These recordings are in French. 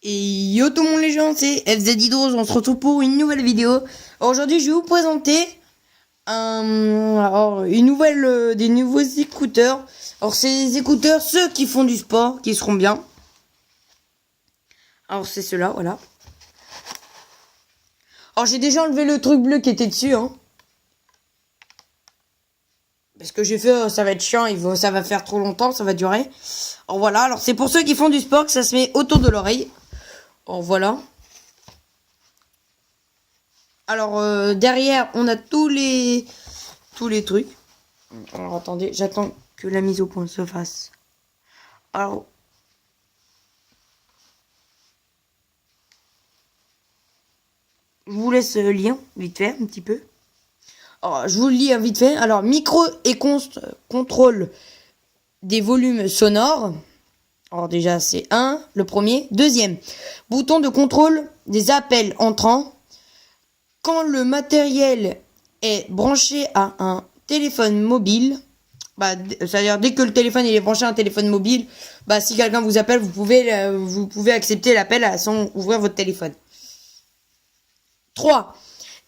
Et yo tout le monde les gens, c'est FZ Hydros, on se retrouve pour une nouvelle vidéo. Aujourd'hui je vais vous présenter des nouveaux écouteurs. Alors c'est les écouteurs, ceux qui font du sport, qui seront bien. Alors c'est ceux-là, voilà. Alors j'ai déjà enlevé le truc bleu qui était dessus, hein. Parce que j'ai fait, ça va être chiant, ça va faire trop longtemps, ça va durer. Alors voilà, alors c'est pour ceux qui font du sport que ça se met autour de l'oreille. Alors voilà. Alors derrière, on a tous les trucs. Alors attendez, j'attends que la mise au point se fasse. Alors je vous laisse lire vite fait un petit peu. Alors je vous le lis vite fait. Alors micro et contrôle des volumes sonores. Alors déjà c'est le premier. Deuxième, bouton de contrôle des appels entrants. Quand le matériel est branché à un téléphone mobile, c'est-à-dire dès que le téléphone il est branché à un téléphone mobile, si quelqu'un vous appelle, vous pouvez accepter l'appel sans ouvrir votre téléphone. 3.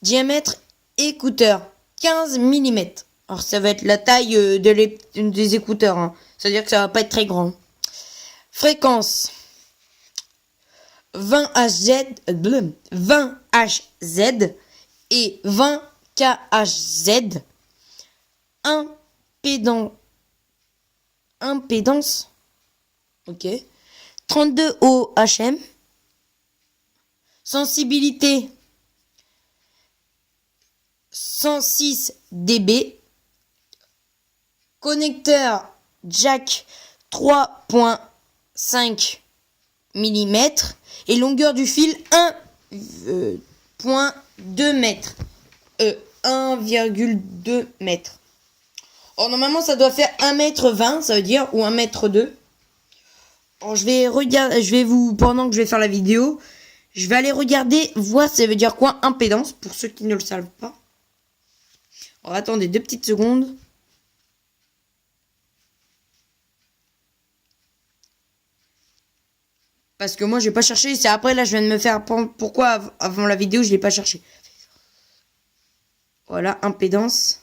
Diamètre écouteur 15 mm. Alors ça va être la taille des écouteurs, hein. C'est-à-dire que ça va pas être très grand. Fréquence 20 Hz et 20 kHz. Impédance, ok, 32 ohm. Sensibilité 106 dB. Connecteur jack 3.5 mm et longueur du fil 1,2 mètres. 1,2 mètres. Or normalement ça doit faire 1,20 m, ça veut dire, ou 1,2 m. Alors pendant que je vais faire la vidéo, je vais aller regarder, voir ça veut dire quoi impédance, pour ceux qui ne le savent pas. Alors attendez 2 petites secondes. Parce que moi j'ai pas cherché, c'est après là je viens de me faire pourquoi avant la vidéo je l'ai pas cherché. Voilà, impédance.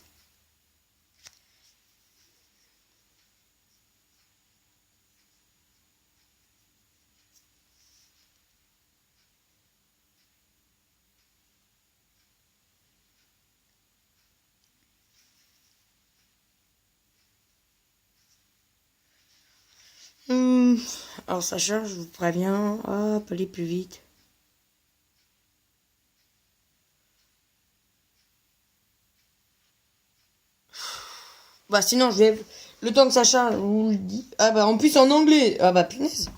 Alors ça charge, je vous préviens. Hop, aller plus vite. Sinon le temps que ça charge, je vous le dis. En plus en anglais. Punaise.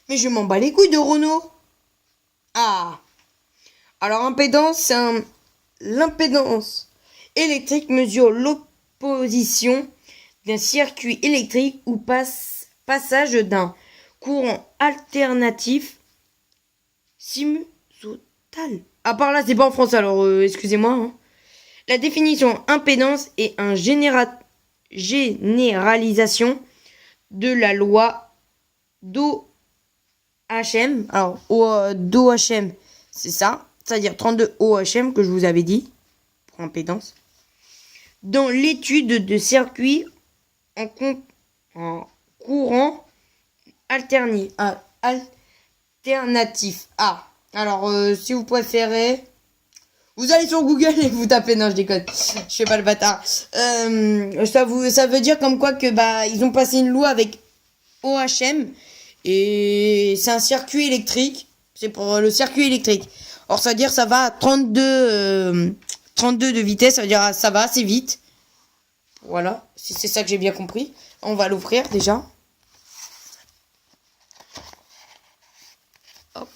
Mais je m'en bats les couilles de Renault. Alors impédance, l'impédance électrique mesure l'opposition d'un circuit électrique ou passage d'un courant alternatif sinusoïdal. Par là, c'est pas en français, alors excusez-moi, hein. La définition impédance est une généralisation de la loi d'Ohm. Alors, d'Ohm, c'est ça. C'est-à-dire 32 ohm que je vous avais dit, pour impédance. Dans l'étude de circuits en courant alternatif. Alors, si vous préférez, vous allez sur Google et vous tapez, non je déconne, je fais pas le bâtard. Ça veut dire comme quoi que ils ont passé une loi avec OHM et c'est un circuit électrique, c'est pour le circuit électrique. Or ça veut dire ça va à 32 de vitesse, ça veut dire ça va assez vite. Voilà, si c'est ça que j'ai bien compris. On va l'ouvrir déjà. Hop.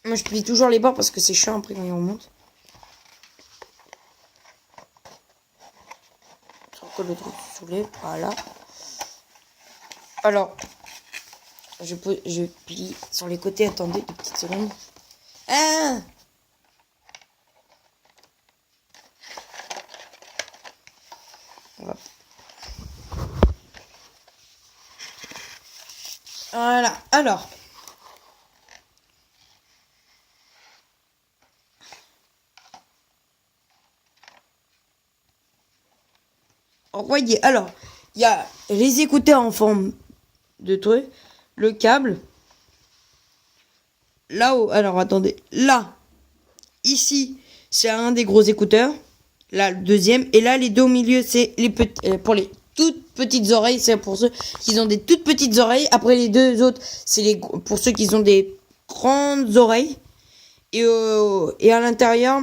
Moi je plie toujours les bords parce que c'est chiant après quand il remonte. Sans que le truc se soulève, voilà. Alors, je plie sur les côtés, attendez 2 petites secondes. Alors. Voyez, alors, il y a les écouteurs en forme de truc, le câble. Là-haut, alors attendez, là, ici, c'est un des gros écouteurs. Là, le deuxième. Et là, les deux au milieu, c'est les petits, pour les toutes petites oreilles. C'est pour ceux qui ont des toutes petites oreilles. Après, les deux autres, c'est pour ceux qui ont des grandes oreilles. Et à l'intérieur,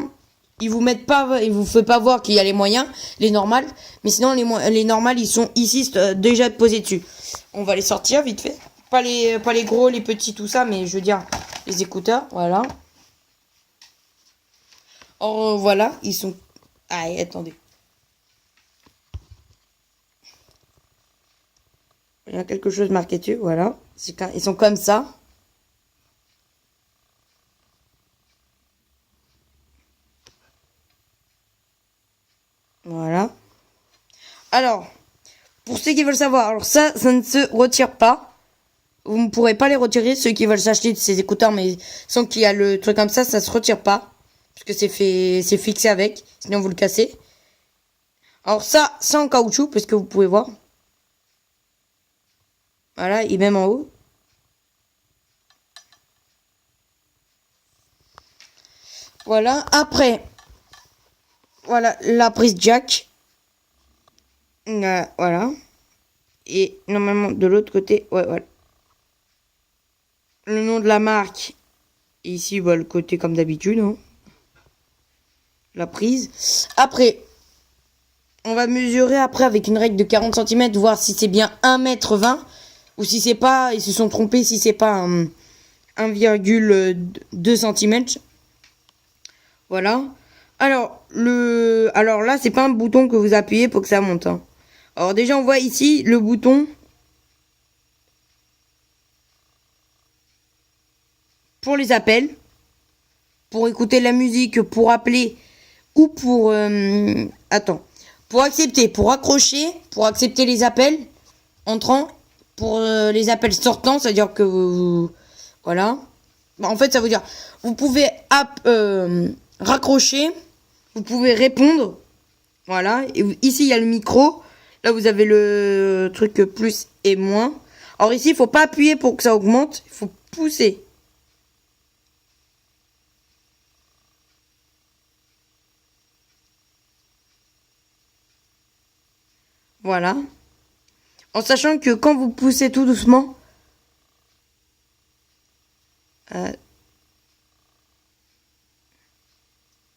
ils vous fait pas voir qu'il y a les moyens, les normales. Mais sinon, les normales, ils sont ici, déjà posés dessus. On va les sortir vite fait. Pas les gros, les petits, tout ça, mais je veux dire, les écouteurs, voilà. Or, voilà, ils sont... Ah, attendez. Il y a quelque chose marqué dessus, voilà. Ils sont comme ça. Voilà. Alors, pour ceux qui veulent savoir, alors ça ne se retire pas. Vous ne pourrez pas les retirer, ceux qui veulent s'acheter ces écouteurs, mais sans qu'il y a le truc comme ça se retire pas. Parce que c'est fixé avec, sinon vous le cassez. Alors ça, c'est en caoutchouc, parce que vous pouvez voir. Voilà, et même en haut. Voilà, après, voilà, la prise jack. Voilà. Et normalement, de l'autre côté, ouais, voilà. Le nom de la marque. Et ici, le côté comme d'habitude. Hein. La prise. Après, on va mesurer après avec une règle de 40 cm, voir si c'est bien 1,20 m. Ou si c'est pas, ils se sont trompés, si c'est pas 1,2 cm. Voilà. Alors là, c'est pas un bouton que vous appuyez pour que ça monte. Hein. Alors déjà, on voit ici le bouton pour les appels, pour écouter la musique, pour appeler ou pour pour accepter, pour accrocher, pour accepter les appels entrants, pour les appels sortants, c'est-à-dire que voilà. En fait, ça veut dire vous pouvez raccrocher, vous pouvez répondre, voilà. Et ici, il y a le micro. Là, vous avez le truc plus et moins. Alors ici, il faut pas appuyer pour que ça augmente. Il faut pousser. Voilà. En sachant que quand vous poussez tout doucement...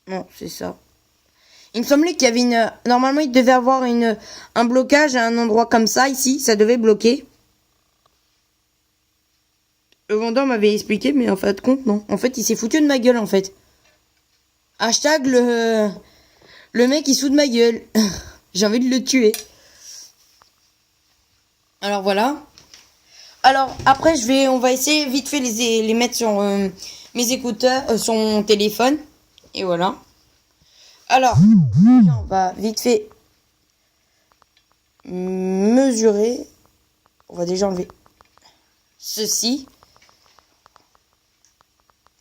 Non, c'est ça. Il me semblait qu'il y avait une... Normalement, il devait avoir un blocage à un endroit comme ça, ici. Ça devait bloquer. Le vendeur m'avait expliqué, mais en fait de compte, non. En fait, il s'est foutu de ma gueule, en fait. Hashtag le mec, il se fout de ma gueule. J'ai envie de le tuer. Alors, voilà. Alors, après, on va essayer vite fait les mettre sur mes écouteurs, sur mon téléphone. Et voilà. Alors, on va vite fait mesurer. On va déjà enlever ceci.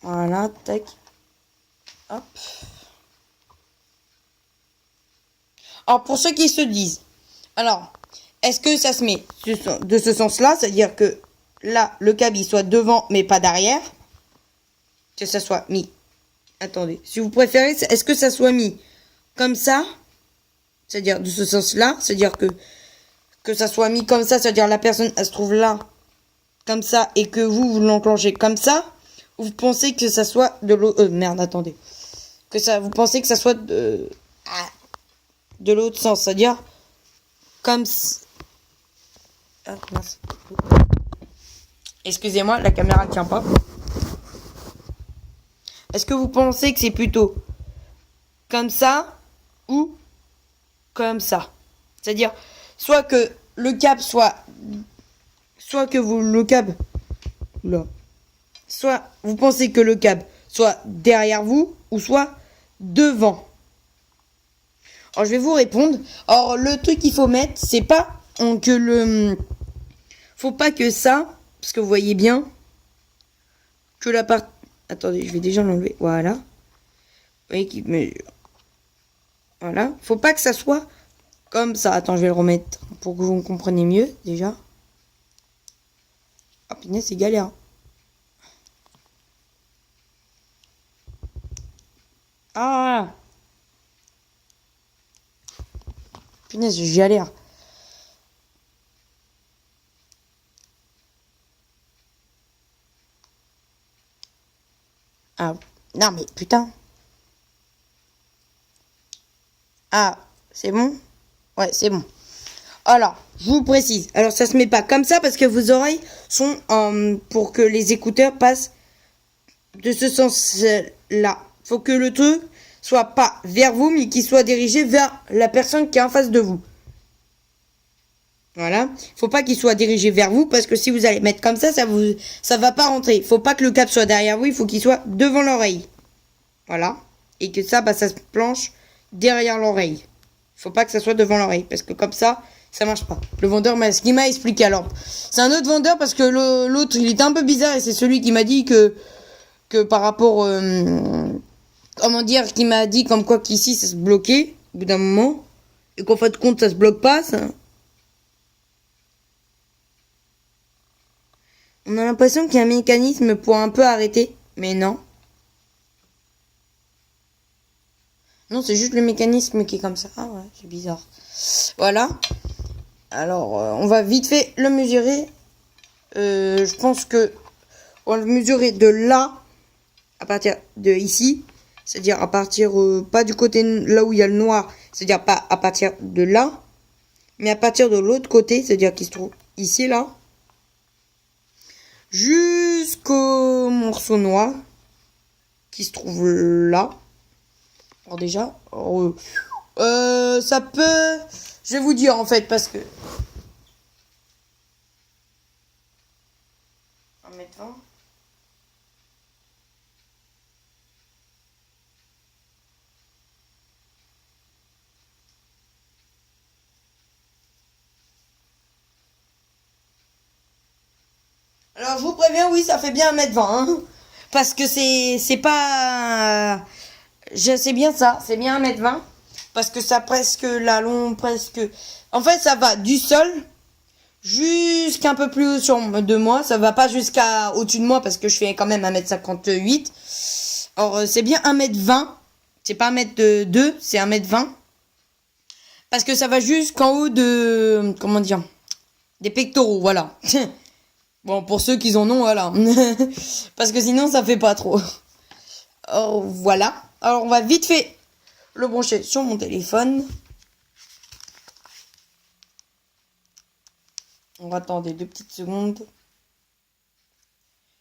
Voilà, tac. Hop. Alors, pour ceux qui se disent, alors, est-ce que ça se met de ce sens-là, c'est-à-dire que là, le câble, il soit devant, mais pas derrière, que ça soit mis. Attendez, si vous préférez, est-ce que ça soit mis comme ça, c'est-à-dire de ce sens-là, c'est-à-dire que ça soit mis comme ça, c'est-à-dire la personne, elle se trouve là, comme ça, et que vous l'enclenchez comme ça, ou vous pensez que ça soit de l'autre... merde, attendez. Vous pensez que ça soit de l'autre sens, c'est-à-dire comme... Ah, mince. Excusez-moi, la caméra ne tient pas. Est-ce que vous pensez que c'est plutôt comme ça ou comme ça? C'est-à-dire, soit que le câble soit vous pensez que le câble soit derrière vous ou soit devant. Alors, je vais vous répondre. Alors, le truc qu'il faut mettre, c'est pas faut pas que ça, parce que vous voyez bien que la part... Attendez, je vais déjà l'enlever. Voilà. Vous voyez qu'il mesure. Voilà. Faut pas que ça soit comme ça. Attends, je vais le remettre pour que vous compreniez mieux, déjà. Ah, punaise, c'est galère. Ah! Punaise, je galère. Ah, non mais putain. Ah, c'est bon? Ouais, c'est bon. Alors, je vous précise. Alors, ça se met pas comme ça parce que vos oreilles sont pour que les écouteurs passent de ce sens-là. Faut que le truc soit pas vers vous, mais qu'il soit dirigé vers la personne qui est en face de vous. Voilà. Faut pas qu'il soit dirigé vers vous parce que si vous allez mettre comme ça va pas rentrer. Faut pas que le câble soit derrière vous, il faut qu'il soit devant l'oreille. Voilà. Et que ça, ça se planche derrière l'oreille. Faut pas que ça soit devant l'oreille parce que comme ça marche pas. Le vendeur ce qu'il m'a expliqué. Alors, c'est un autre vendeur parce que l'autre, il était un peu bizarre et c'est celui qui m'a dit que par rapport, comment dire, qui m'a dit comme quoi qu'ici ça se bloquait au bout d'un moment et qu'en fait de compte ça se bloque pas. On a l'impression qu'il y a un mécanisme pour un peu arrêter, mais non. Non, c'est juste le mécanisme qui est comme ça. Ah ouais, c'est bizarre. Voilà. Alors, on va vite fait le mesurer. Je pense que on va le mesurer de là à partir de ici. C'est-à-dire à partir, pas du côté là où il y a le noir. C'est-à-dire pas à partir de là. Mais à partir de l'autre côté. C'est-à-dire qu'il se trouve ici, là. Jusqu'au morceau noir. Qui se trouve là. Alors déjà, ça peut... Je vais vous dire en fait parce que... 1m20. Alors je vous préviens, oui, ça fait bien 1m20. Hein, parce que c'est pas... Je sais bien ça, c'est bien 1m20. Parce que ça presque la longue, presque... En fait, ça va du sol jusqu'un peu plus haut de moi. Ça va pas jusqu'à au-dessus de moi parce que je fais quand même 1m58. Alors, c'est bien 1m20. C'est pas 1m2, c'est 1m20. Parce que ça va jusqu'en haut de... Comment dire? Des pectoraux, voilà. Bon, pour ceux qui en ont, voilà. Parce que sinon, ça fait pas trop. Oh, voilà. Alors, on va vite fait le brancher sur mon téléphone. On va attendre 2 petites secondes.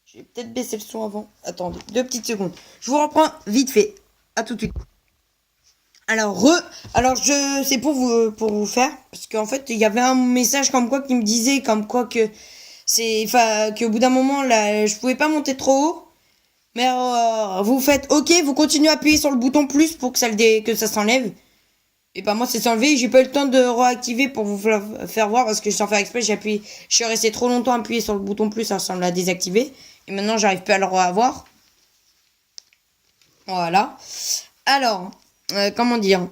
Je vais peut-être baisser le son avant. Attendez, 2 petites secondes. Je vous reprends vite fait. À tout de suite. Alors, c'est pour vous faire. Parce qu'en fait, il y avait un message comme quoi qui me disait comme quoi que qu'au bout d'un moment, là, je pouvais pas monter trop haut. Mais vous faites OK, vous continuez à appuyer sur le bouton plus pour que ça s'enlève. Et moi c'est s'enlevé, j'ai pas eu le temps de réactiver pour vous faire voir parce que sans faire exprès, je suis resté trop longtemps appuyé sur le bouton plus, ça me l'a désactivé. Et maintenant j'arrive plus à le revoir. Voilà. Alors, comment dire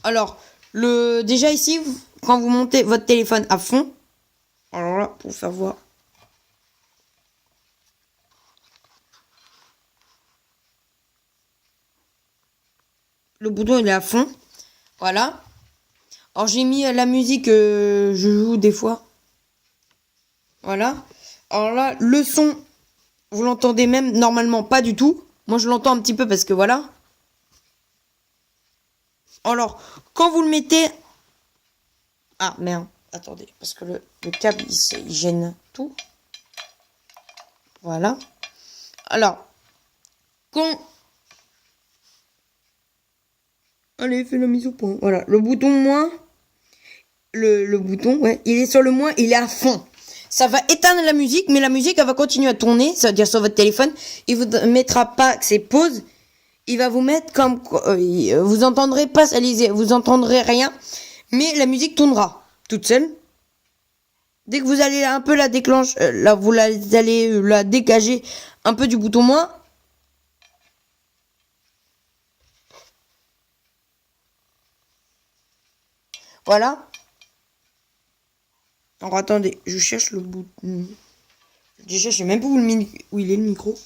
alors, déjà ici, quand vous montez votre téléphone à fond, alors là, pour vous faire voir. Le bouton il est à fond. Voilà. Alors j'ai mis la musique que je joue des fois. Voilà. Alors là, le son, vous l'entendez même normalement pas du tout. Moi je l'entends un petit peu parce que voilà. Alors, quand vous le mettez... Ah merde, attendez. Parce que le câble il gêne tout. Voilà. Alors, quand... Allez, fais la mise au point. Voilà, le bouton moins, le bouton, ouais, il est sur le moins, il est à fond. Ça va éteindre la musique, mais la musique, elle va continuer à tourner, c'est-à-dire sur votre téléphone. Il vous mettra pas que c'est pause. Il va vous mettre comme, vous entendrez pas, vous entendrez rien, mais la musique tournera toute seule. Dès que vous allez un peu la déclencher, là vous allez la dégager un peu du bouton moins. Voilà. Alors attendez, je cherche le bouton. Déjà, je sais même pas où il est le micro.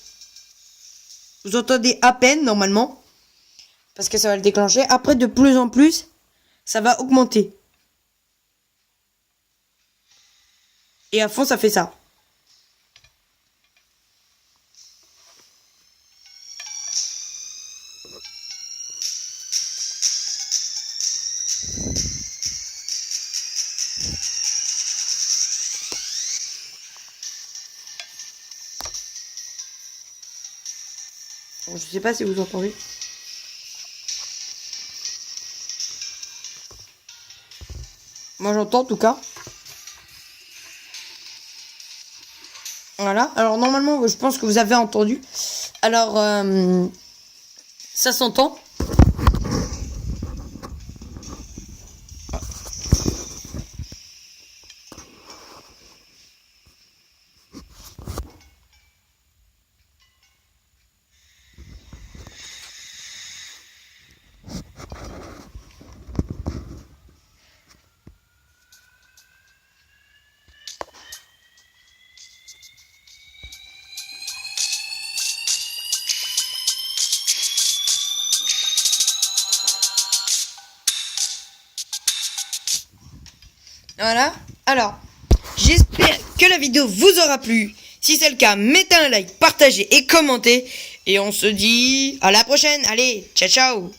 Vous entendez à peine normalement. Parce que ça va le déclencher. Après, de plus en plus, ça va augmenter. Et à fond, ça fait ça. Bon, je sais pas si vous entendez. Moi, j'entends en tout cas. Voilà. Alors, normalement, je pense que vous avez entendu. Alors, ça s'entend. Voilà. Alors, j'espère que la vidéo vous aura plu. Si c'est le cas, mettez un like, partagez et commentez. Et on se dit à la prochaine. Allez, ciao ciao.